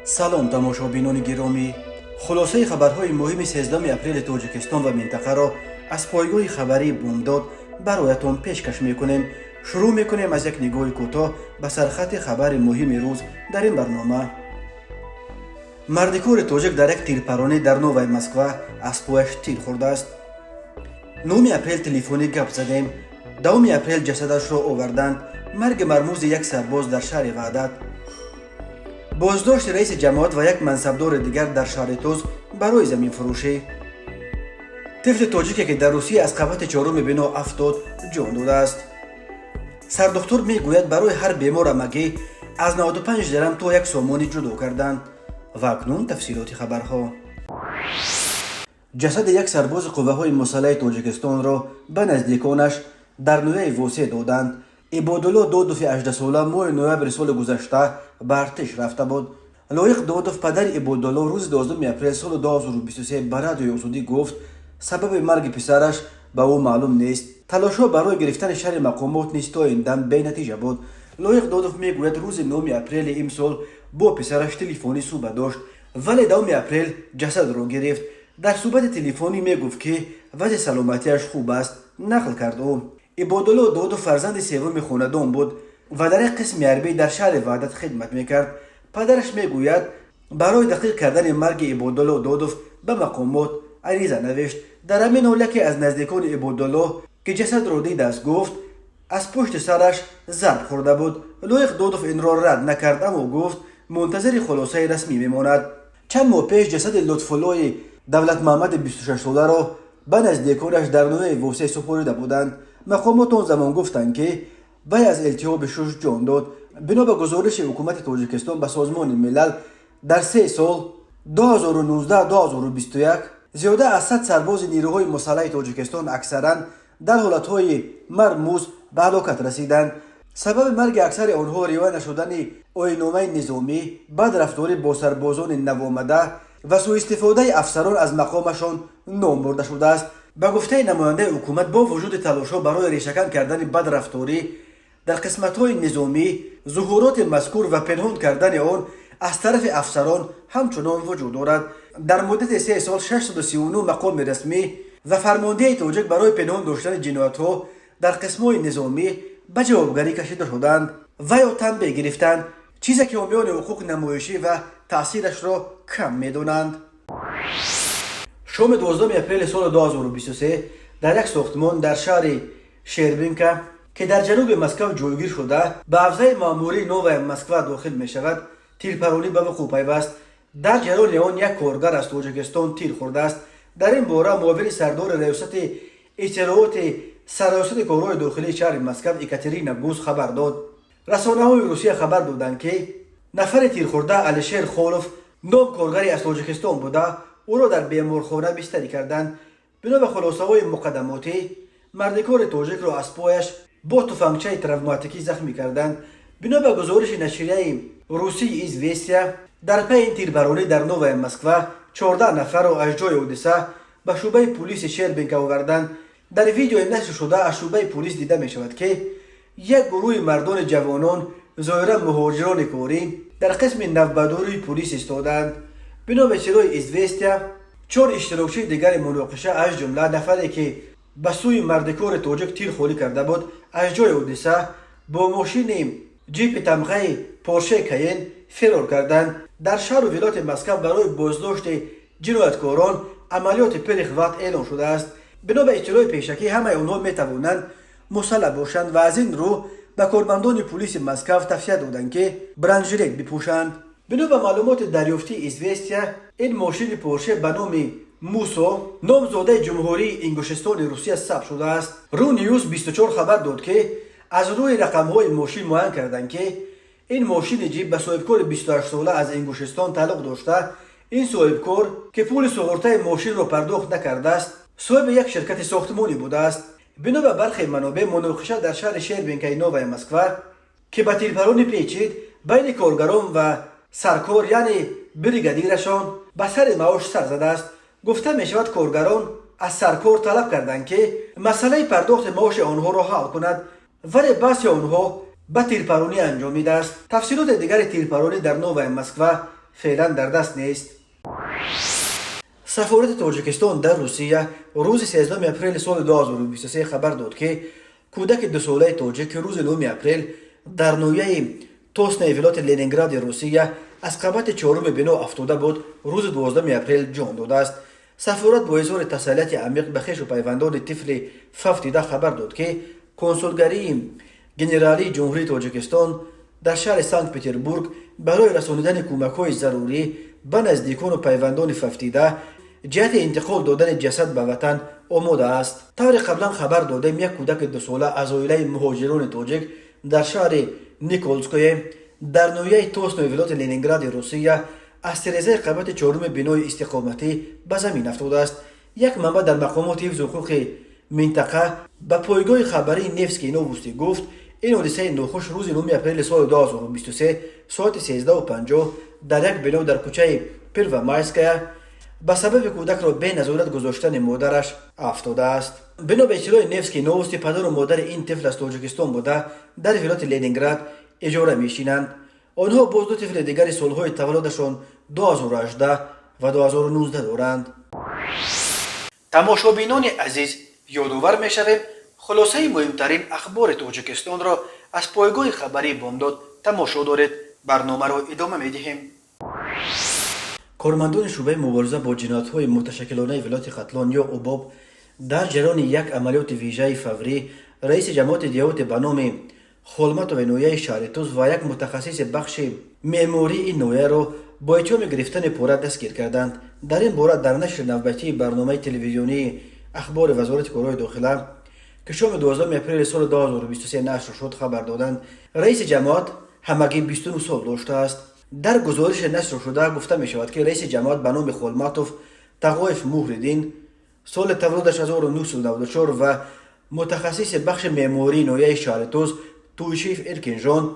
салом тамошобинони гиромӣ, хулосаи хабарҳои муҳими 13 апрели тоҷикистон ва минтақаро аз пойгоҳи хабарии бомдод бароятон пешкаш мекунем. шурӯъ мекунем аз як нигоҳи кӯтоҳ ба сархати хабари муҳими рӯз дар ин барнома. мардикори тоҷик дар як тирпаронӣ дар Новая Москва аз пояш тир хӯрдааст. 9 апрел телефонӣ гап задем. 2 апрел ҷасадашро оварданд. марги мармӯзи як сарбоз дар шаҳри Ваҳдат. боздошти раиси ҷамоат ва як мансабдори дигар дар шаҳри Туз барои заминфурӯшӣ. тифли тоҷике ки дар Русия аз қабати 4 бино афтод ҷон додааст. сардухтур мегӯяд барои ҳар бемор амагӣ аз 95 дирам то 1 сомонӣ ҷудо карданд. ва акнун тафсилоти хабарҳо. ҷасади як сарбози қувваҳои мусаллаҳи Тоҷикистонро ба наздиконаш дар ноҳияи Восеъ доданд. ибодулло Додуфи 18-сола моҳи ноябри соли гузашта ба артиш рафта буд. Лоиқ Додуф падари Ибодулло рӯзи 12 апрел соли 2023 ба радиои Озодӣ гуфт сабаби марги писараш ба ӯ маълум нест. талошҳо барои гирифтани шаҳри мақомот низ то ин дам бенатиҷа буд. Лоиқ Додуф мегӯяд рӯзи 9 апрели имсол бо писараш телефонӣ суҳбат дошт, вале 2 апрел ҷасадро гирифт. дар суҳбати телефонӣ мегуфт ки вазъи саломатиаш хуб аст, нақл кард ӯ. ибодулло Додуф фарзанди севуми хонадон буд ва дар як қисми ҳарбӣ дар шаҳри Ваҳдат хидмат мекард. падараш мегӯяд барои дақиқ кардани марги Ибодулло Додуф ба мақомот ариза навишт. дар ҳамин ҳол яке аз наздикони Ибодулло ки ҷасадро дидааст гуфт аз пушти сараш зарб хӯрда буд. Лоиқ Додуф инро рад накард, аммо гуфт мунтазири хулосаи расмӣ мемонад. чанд моҳ пеш ҷасади Лутфуллои Давлатмаҳмади 26-соларо ба наздиконаш дар ноҳияи Восеъ супорида буданд. мақомот он замон гуфтанд ки вай аз илтиҳоби шуш ҷон дод. бино ба гузориши ҳукумати Тоҷикистон ба Созмони милал дар 3 сол 2019-2021 зиёда аз 100 сарбози нирӯҳои мусаллаҳи Тоҷикистон аксаран дар ҳолатҳои мармӯз ба ҳалокат расиданд. сабаби марги аксари онҳо риоя нашудани оинномаи низомӣ, бадрафторӣ бо сарбозони навомада ва сӯистифодаи афсарон аз мақомашон ном бурда шудааст. ба гуфтаи намояндаи ҳукумат, бо вуҷуди талошҳо барои решакан кардани бадрафторӣ дар қисматҳои низомӣ, зуҳуроти мазкур ва пинҳон кардани он аз тарафи афсарон ҳамчунон вуҷуд дорад. дар муддати 3 сол 639 мақоми расмӣ ва фармондеҳи тоҷик барои пинҳон доштани ҷиноятҳо дар қисмҳои низомӣ ба ҷавобгарӣ кашида шуданд ва ё танбеҳ гирифтанд, чизе ки ҳомиёни ҳуқуқ намоишӣ ва таъсирашро кам медонанд. шоми 12 апрели соли 2023 дар як сохтмон дар шаҳри Шербинка ки дар ҷануби Москва ҷойгир шуда ба ҳавзаи маъмурии Новая Москва дохил мешавад, тирпаронӣ ба вуқӯъ пайваст. дар ҷарони он як коргар аз Тоҷикистон тир хӯрдааст. дар ин бора муовини сардори раёсати иттилооти сарраёсати корҳои дохилии шаҳри Москва Екатерина Гуз хабар дод. расонаҳои Русия хабар доданд ки нафари тирхӯрда Алишер Холов ном коргари аз Тоҷикистон буда ӯро дар беморхона бистарӣ карданд. бино ба хулосаҳои муқаддамотӣ, мардикори тоҷикро аз пояш бо туфангчаи травматикӣ захмӣ карданд. бино ба гузориши нашрияи русии «Известия», дар паи ин тирбаронӣ дар Новая Москва 14 нафарро аз ҷои ҳодиса ба шӯъбаи полиси Шербинка оварданд. дар видеои нашр шуда аз шӯъбаи полис дида мешавад ки як гурӯҳи мардони ҷавонон, зоҳиран муҳоҷирони корӣ, дар қисми навбадории полис истодаанд. бино ба иттилои «Известия», 4 иштирокчии дигари муноқиша аз ҷумла нафаре ки ба сӯи мардикори тоҷик тир холӣ карда буд, аз ҷои ҳодиса бо мошини ҷипи тамғаи Porsche Cayenne фирор карданд. дар шаҳру вилояти Москва барои боздошти ҷинояткорон амалиёти пирих вақт эълон шудааст. бино ба иттилои пешакӣ ҳамаи онҳо метавонанд мусаллаҳ бошанд ва аз ин рӯ ба кормандони полиси Москва тавсия доданд ки бранжилет бипӯшанд. бино ба маълумоти дарёфтии «Известия», ин мошини Porsche ба номи Мусо, номзодаи ҷумҳурии Ингушистони Русия сабт шудааст. Ру Ньюс 24 хабар дод ки аз рӯи рақамҳои мошин муайян карданд ки ин мошини ҷип ба соҳибкори 28-сола аз Ингушистон тааллуқ дошта. ин соҳибкор ки пули суғуртаи мошинро пардохт накардааст, соҳиби як ширкати сохтмонӣ будааст. бино ба бархе манобеъ, муноқиша дар шаҳри Шербинкаи Новая Москва ки ба тирпаронӣ печид, байни коргарон ва саркор яъне бригадирашон ба сари маош сар задааст. гуфта мешавад коргарон аз саркор талаб карданд ки масъалаи пардохти маоши онҳоро ҳал кунад, вале баъси онҳо ба тирпаронӣ анҷомидааст. тафсилоти дигари тирпаронӣ дар Новая Москва فعلا در دست نیست. سفارت تاجیکستان در روسیه روز 13 اپریل سال 2023 خبر داد که کودک 2 ساله تاجیک روز 9 اپریل در نویه توسن ولایت لنینگراد روسیه از قبط 4 بنا افتاده بود. روز 12 اپریل جان داده است. سفارت با اظهار تسلیت عمیق به خویش و پیوندان طفل ففتیده خبر داد که کنسولگری گنرالی جمهوری تاجیکستان در شهر سنت پتربورگ برای رساندن کمک‌های ضروری به نزدیکان و پیوندان ففتیده جهت انتقال دادن جسد به وطن آماده است. طور قبلا خبر دادیم یک کودک 2 ساله از عائله مهاجران تاجیک در شهر نیکولسکوی در نویه توسن ولایت لنینگراد روسیه از ترازه قبط 4 بنای استقامتی به زمین افتاده است. یک منبع در مقامات حفظ حقوق منطقه به پایگاه خبری نیفسکی نووستی گفت این حادثه ناخوش روز 9 اپریل سال 2023 ساعت 13:50 در یک بنا در کوچه پروامایسکایا به سبب کودک را به نظارت گذاشتن مادرش افتاده است. بنا به اطلاع نیفسکی نووستی پدر و مادر این طفل از تاجیکستان بوده در ولایت لنینگراد اجاره میشینند. آنها باز 2 طفل دیگر سالهای تولدشان 2018 و 2019 دارند. تماشابینان عزیز، یادآور می‌شویم خلاصه مهمترین اخبار تاجیکستان را از پایگاه خبری بامداد تماشا دارید. برنامه را ادامه می‌دهیم. کارمندان شعبه مبارزه با جنایت‌های متشکلانه ولایت ختلان یا اوباب در جریان یک عملیات ویژه فوری رئیس جماعت دیوت به نام خولمت و نویه شهرتوز و یک متخصص بخش معماری این نویه را با اتهام گرفتن پوره دستگیر کردند. در این باره در نشر نوبتی برنامه تلویزیونی اخبار وزارت کارهای داخله که شام 12 اپریل سال 2023 نشر شد خبر دادند رئیس جماعت همگی 29 سال داشته است. در گزارش نشر شده گفته می شود که رئیس جماعت به نام خولماتوف تقایف مهردین سال تولدش 1994 و متخصص بخش معماری نویه شهرتوز تویشیف ارکنجان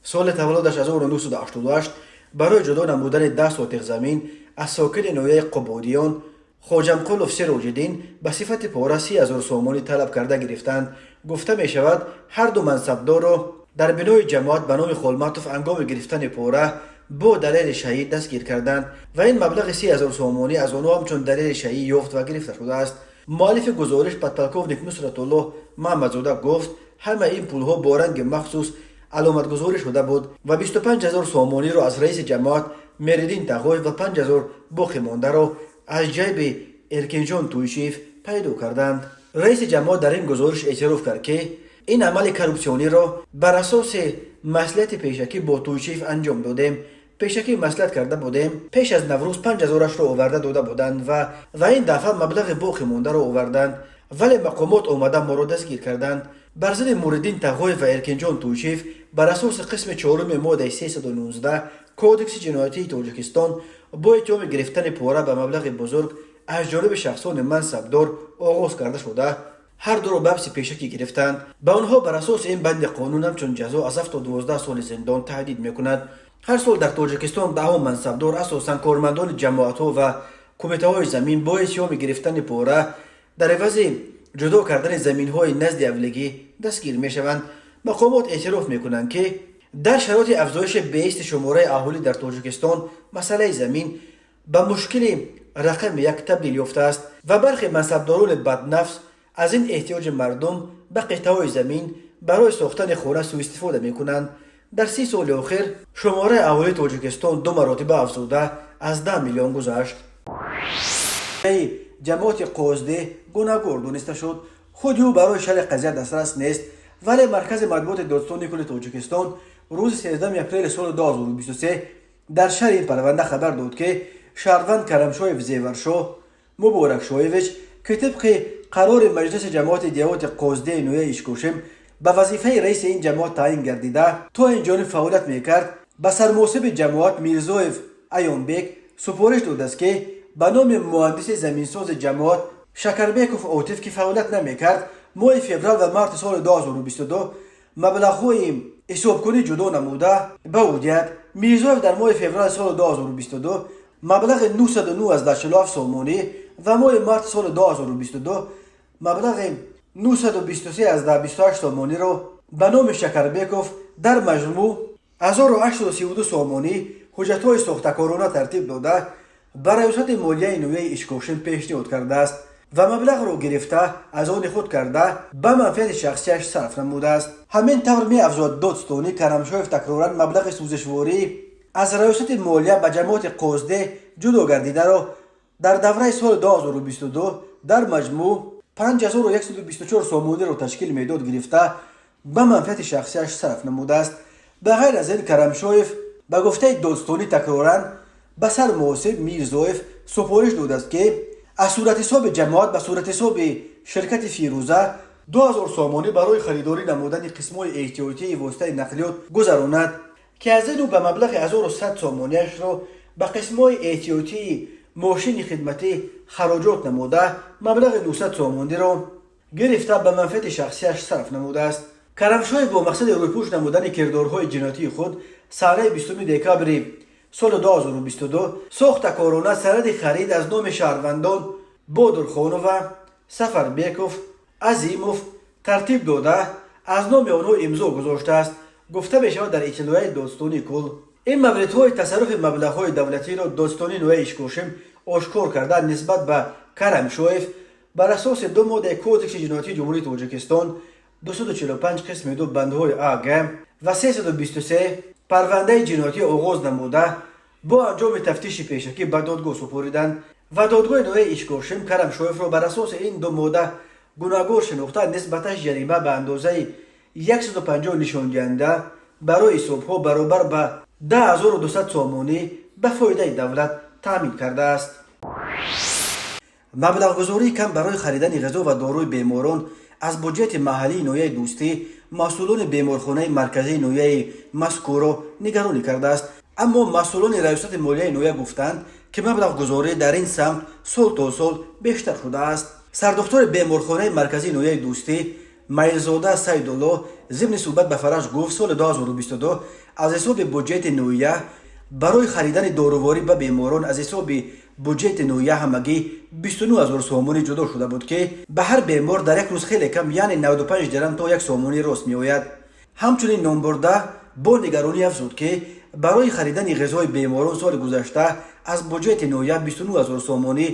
سال تولدش 1988 برای جدا نمودن 10 سوتق زمین از ساکن نویه قبودیان خوجمقلوف سراجدین به صفت پاره 30,000 سومانی طلب کرده گرفتند. گفته می شود هر دو منصبدار را در بنای جماعت به نام خولماتوف هنگام گرفتن پاره با دلیل شهید دستگیر کردند و این مبلغ 30,000 سومانی از آنها همچون دلیل شهید یافت و گرفته شده است. مؤلف گزارش پدپلکوونیک نصرت الله محمدزاده گفت همه این پولها با رنگ مخصوص علامت گذاری شده بود و 25,000 سومانی را از رئیس جماعت مریدین تقایف و 5,000 باقی مانده را از جیب ارکنجان تویشیف پیدا کردند. رئیس جماعت در این گزارش اعتراف کرد که این عمل کروپسیونی را بر اساس مصلحت پیشکی با تویشیف انجام دادیم. پیشکی مصلحت کرده بودیم پیش از نوروز 5,000 را آورده داده بودند و این دفعه مبلغ باقی مانده را آوردند ولی مقامات آمده ما را دستگیر کردند. بر ضد موردین تقایف و ارکنجان تویشیف بر اساس قسم 4 ماده 319 کودکس جنایتی تاجیکستان با اتهام گرفتن پوره به مبلغ بزرگ از جانب شخصان منصبدار آغاز کرده شده. هر دو را به حبس پیشکی گرفتند. به آنها بر اساس این بند قانون همچون جزا از 7 تا 12 سال زندان تهدید میکند. هر سال در تاجیکستان 10 منصبدار اساساً کارمندان جماعت‌ها و کمیته‌های زمین با اتهام گرفتن پوره در عوض جدا کردن زمین‌های نزد اولگی دستگیر می‌شوند. مقامات اعتراف می‌کنند که در شرایط افزایش بیست شماره اهالی در تاجیکستان مسئله زمین به مشکل رقم 1 تبدیل یافته است و برخی منصبداران بدنفس از این احتیاج مردم به قطعه‌های زمین برای ساختن خانه سوء استفاده می‌کنند. در 30 سال اخیر شماره اهالی تاجیکستان 2 مراتب افزوده از 10 میلیون گذشت. جماعت قازده گناهکار دانسته شد. خود او برای شرح قضیه دسترس نیست ولی مرکز مطبوعات دادستانی کل تاجیکستان روز 13 اپریل سال 2023 در شرح این پرونده خبر داد که شهروند کرمشاهیو زیورشاه مبارکشاهیویچ که طبق قرار مجلس جماعت دیوات قازده نویه اشکوشم به وظیفه رئیس این جماعت تعیین گردیده تا این جانب فعالیت میکرد به سرمحاسب جماعت میرزایف ایانبک سپارش داده است که به نام مهندس زمینساز جماعت شکربیکوف عاطف که فعالیت نمیکرد ماه فوریه و مارس سال 2022 مبلغ‌های حسابکنی جدا نموده به عودیت میرزایف در ماه فوریه سال 2022 مبلغ 909 سومانی و ماه مارس سال 2022 مبلغ 923 سومانی را به نام شکربیکوف در مجموع 1832 сомонӣ ҳуҷҷатҳои сохтакорона тартиб дода ба раёсати молияи ноҳияи ишкошин пешниҳод кардааст ва маблағро гирифта аз они худ карда ба манфиати шахсияш сарф намудааст. ҳамин тавр меафзояд додстони Карамшоев такроран маблағи сӯзишворӣ аз раёсати молия ба ҷамоати қозде ҷудо гардидаро дар давраи соли 2022 дар маҷмӯъ 5124 сомониро ташкил медод гирифта ба манфиати шахсияш сарф намудааст. ба ғайр аз ин Карамшоев ба гуфтаи додстонӣ такроран ба сар Муҳсин Мирзоев супориш додааст ки аз суратҳисоби ҷамоат ба суратҳисоби ширкати Фирӯза 2000 сомонӣ барои харидорӣ намудани қисмҳои эҳтиётии воситаи нақлиёт гузаронад, ки аз ину ба маблағи 1100 сомониашро ба қисмҳои эҳтиётии мошини хидматӣ хароҷот намуда маблағи 900 сомониро гирифта ба манфиати шахсияш сарф намудааст. Карамшоев бо мақсади рӯйпӯш намудани кирдорҳои ҷиноятии худ санаи 20 декабри соли 2022 сохтакорона санади харид аз номи шаҳрвандон Бодурхонова, Сафарбеков, Азимов тартиб дода аз номи онҳо имзо гузоштааст, гуфта мешавад дар иттилоияи додстони кул. ин мавридҳои тасарруфи маблағҳои давлатиро додстони ноҳияи ишкошин ошкор карда нисбат ба Карамшоев бар асоси 2 моддаи Кодекси ҷиноятии ҷумҳурии Тоҷикистон 245 қисми 2 бандҳои аг ва 323 парвандаи ҷиноятӣ оғоз намуда бо анҷоми тафтиши пешакӣ ба додгоҳ супориданд ва додгоҳи ноҳияи ишкошин Карамшоевро бар асоси ин 2 модда гунаҳгор шинохта нисбаташ ҷарима ба андозаи 150 нишондиҳанда барои ҳисобҳо баробар ба 10200 сомонӣ ба фоидаи давлат таъмин кардааст. маблағгузории кам барои харидани ғизо ва доруи беморон аз буҷети маҳаллии ноҳияи Дӯстӣ масъулони беморхонаи марказии ноҳияи мазкурро нигаронӣ кардааст. аммо масъулони раёсати молияи ноҳия гуфтанд ки маблағгузорӣ дар ин самт сол то сол бештар шудааст. сардухтори беморхонаи марказии ноҳияи Дӯстӣ Майрзода Сайдулло зимни суҳбат ба Фараж гуфт соли 2022 аз ҳисоби буҷети ноҳия барои харидани доруворӣ ба беморон аз ҳисоби буҷети ноҳия ҳамагӣ 29000 сомонӣ ҷудо шуда буд ки ба ҳар бемор дар як рӯз хеле кам яъне 95 дирам то 1 сомонӣ рост меояд. ҳамчунин номбурда бо нигаронӣ афзуд ки барои харидани ғизои беморон соли гузашта аз буҷети ноҳия 29000 сомонӣ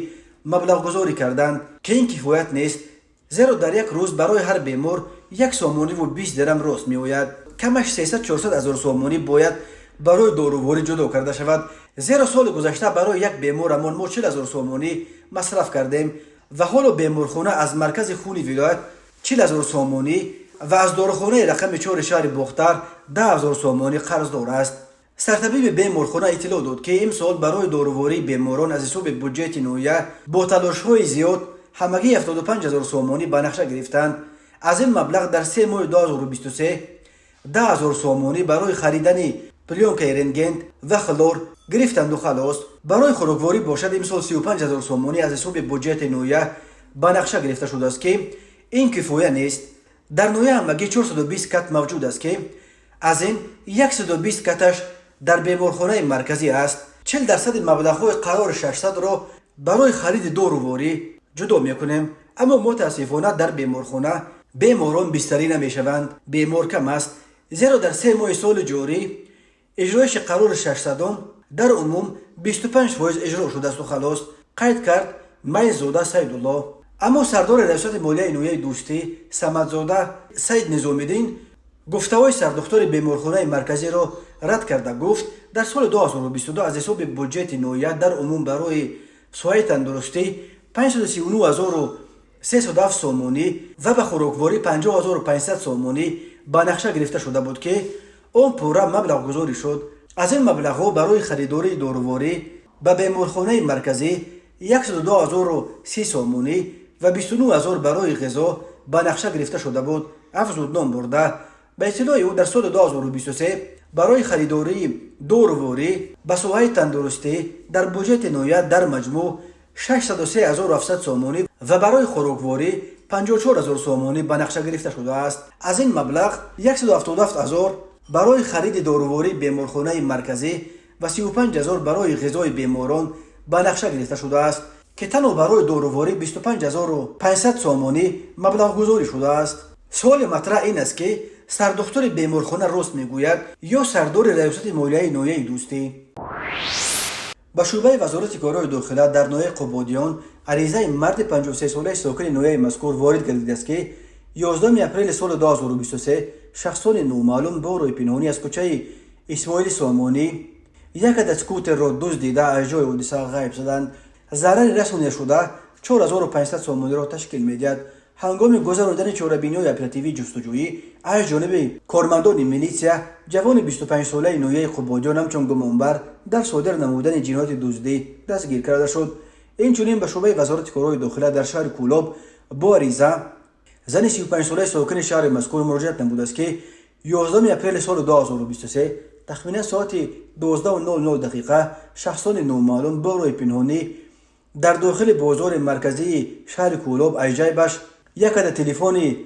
маблағгузорӣ карданд ки ин кифоят нест, зеро дар як рӯз барои ҳар бемор 1 сомониву 20 дирам рост меояд. камаш 300-400 000 сомонӣ бояд барои доруворӣ ҷудо карда шавад, зеро соли гузашта барои як беморамон мо 40 000 сомонӣ масраф кардем ва ҳоло беморхона аз маркази хуни вилоят 40 000 сомонӣ ва аз дорухонаи рақами 4 шаҳри Бохтар 10 000 сомонӣ қарздор аст. сартабиби беморхона иттилоъ дод ки имсол барои дорувории беморон аз ҳисоби буҷети ноҳия бо талошҳои зиёд ҳамагӣ 75 000 сомонӣ ба нақша гирифтанд. аз ин маблағ дар 3 моҳи 2023 10 000 сомонӣ барои харидани плёнкаи рентген ва хлор гирифтанду халос. барои хӯрокворӣ бошад имсол 35 000 сомонӣ аз ҳисоби буҷети ноҳия ба нақша гирифта шудааст ки ин кифоя нест. дар ноҳия ҳамагӣ 420 кат мавҷуд аст ки аз ин 120 каташ дар беморхонаи марказӣ аст. 40% маблағҳои қарори 600ро барои хариди доруворӣ ҷудо мекунем, аммо мутаассифона дар беморхона беморон бистарӣ намешаванд. бемор кам аст, зеро дар 3 моҳи соли ҷорӣ иҷроиши қарори 600 дар умум 25% иҷро шудасту халос, қайд кард Майрзода Сайдулло. аммо сардори раёсати молияи ноҳияи Дӯстӣ Самадзода Саид Низомиддин гуфтаҳои сардухтори беморхонаи марказиро рад карда гуфт дар соли 2022 аз ҳисоби буҷети ноҳия дар умум барои соҳаи тандурустӣ 5307 сомонӣ ва ба хӯрокворӣ 50500 сомонӣ ба нақша гирифта шуда буд ки он пурра маблағгузорӣ шуд. аз ин маблағҳо барои харидории доруворӣ ба беморхонаи марказӣ 102030 сомонӣ ва 29000 барои ғизо ба нақша гирифта шуда буд. афзуд ном бурда ба иттилои ӯ дар соли 2023 барои харидории доруворӣ ба соҳаи тандурустӣ дар буҷети ноҳия дар маҷмӯъ 603700 сомонӣ ва барои хӯрокворӣ 54000 сомонӣ ба нақша гирифта шудааст. аз ин маблағ 177000 барои хариди дорувории беморхонаи марказӣ ва 35000 барои ғизои беморон ба нақша гирифта шудааст ки танҳо барои доруворӣ 25500 сомонӣ маблағгузорӣ шудааст. суоли матраъ ин аст ки سردختر بیمارخانه راست میگوید یا سردار ریاست مالیه ناحیه دوستی. به شعبه وزارت کارهای داخله در ناحیه قبادیان عریضه مرد 53 ساله ساکن ناحیه مذکور وارد گردیده است که 11 اپریل سال 2023 شخصان نامعلوم با روی پنهانی از کوچه اسماعیل سامانی یک عدد اسکوتر را دزدیده از جای حادثه غیب شدند. ضرر رسانیده شده 4500 سامانی را تشکیل می‌دهد. هنگام گذراندن چاره‌بینی‌های اپراتیوی جستجویی از جانب کارمندان میلیسیا جوان 25 ساله ناحیه قبادیان همچون گمانبر در صادر نمودن جنایت دزدی دستگیر کرده شد. اینچنین به شعبه وزارت کارهای داخله در شهر کولاب با عریضه زن 35 ساله ساکن شهر مذکور مراجعت نموده است که 11 اپریل سال 2023 تخمینا ساعت 12:00 شخصان نامعلوم با روی پنهانی در داخل بازار مرکزی شهر کولاب ایجایبش یک عدد تلفن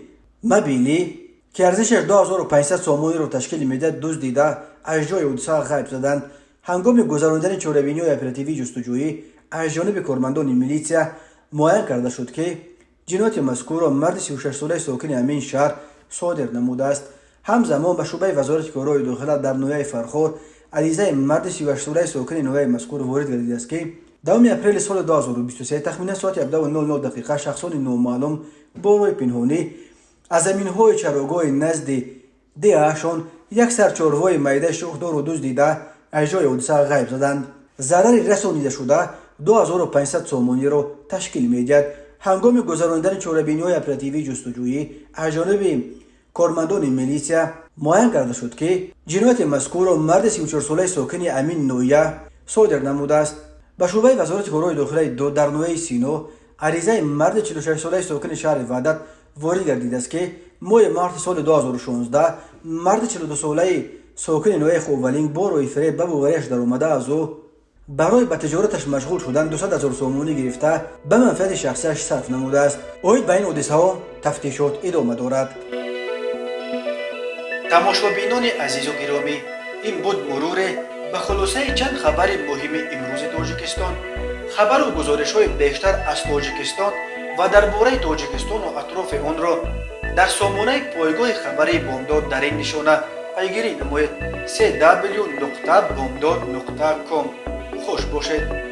موبیلی که ارزشش 2500 سامانی را تشکیل می‌دهد دزدیده از جای حادثه غیب شدند. هنگام گذراندن چاره‌بینی‌های اپراتیوی جستجویی از جانب کارمندان میلیسیا معاین کرده شد که جنایت مذکور را مرد 36 ساله ساکن همین شهر صادر نموده است. همزمان به شعبه وزارت کارهای داخله در ناحیه فرخار عریضه مرد 38 ساله ساکن ناحیه مذکور وارد گردیده است که 2 اپریل سال 2023 تخمینا ساعت 17:00 شخصان نامعلوم با روی پنهانی از زمین‌های چراگاه نزد دهشان یک سرچاروای میده شاخدار و دزدیده از جای حادثه غیب شدند. ضرر رسانیده شده 2500 سامانی را تشکیل می‌دهد. هنگام گذراندن چاره‌بینی‌های اپراتیوی جستجویی از جانب کارمندان میلیسیا معاین کرده شد که جنایت مذکور را مرد 34 ساله ساکن امین ناحیه صادر نموده است. به شعبه وزارت کارهای داخله در ناحیه سینو عریضه مرد 46 ساله ساکن شهر وحدت وارد گردیده است که ماه مارس سال 2016 مرد 42 ساله ساکن ناحیه خوولینگ با روی فریب به باوریش در آمده از او برای به تجارتش مشغول شدن 200,000 سامانی گرفته به منفعت شخصیش صرف نموده است. اوید به این حادثه ها تفتیشات ادامه دارد. تماشابینان عزیز و گرامی، این بود مرور به خلاصه چند خبر مهم امروز تاجیکستان. خبر و گزارش های بیشتر از تاجیکستان و درباره تاجیکستان و اطراف آن را در سامانه پایگاه خبری بامداد در این نشانه پیگیری نمایید: www.bomdad.com. خوش باشید.